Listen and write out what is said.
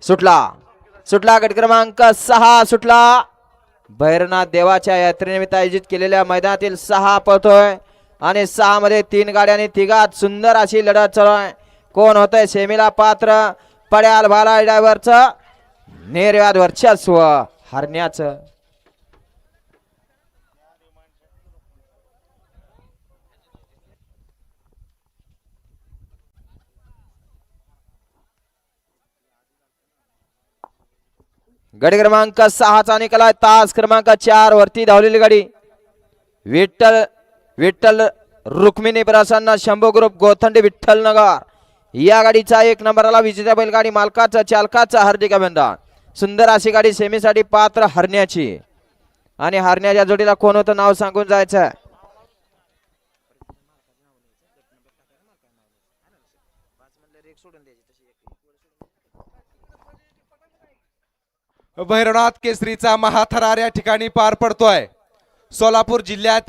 सुटला सुटला गट क्रमांक 6 सुटला. भैरवनाथ देवाच्या यात्रेनिमित्त आयोजित केलेल्या मैदानातील 6 पळतोय आणि 6 मध्ये 3 गाड्यांनी तिघात सुंदर अशी लढत चालू आहे. कोण होतंय सेमीला पात्र? पड्याल भाला ड्रायव्हरचं निर्वाद वर्चस्व हरण्याचं. गडी क्रमांक 6 चा निकाल आहे. तास क्रमांक 4 वरती धावलेली गाडी विठ्ठल विठ्ठल रुक्मिणी प्रसन्न शंभू ग्रुप गोथंडी विठ्ठल नगर या गाडीचा 1 नंबरला विजेता बैलगाडी मालकाचा चालकाचा हार्दिक अभिनंदन. सुंदर अशी गाडी सेमीसाठी पात्र हरण्याची आणि हरण्याच्या जोडीला कोण होतं नाव सांगून जायचं. भैरवनाथ केसरीचा महाथरार या ठिकाणी पार पडतोय. सोलापूर जिल्ह्यातील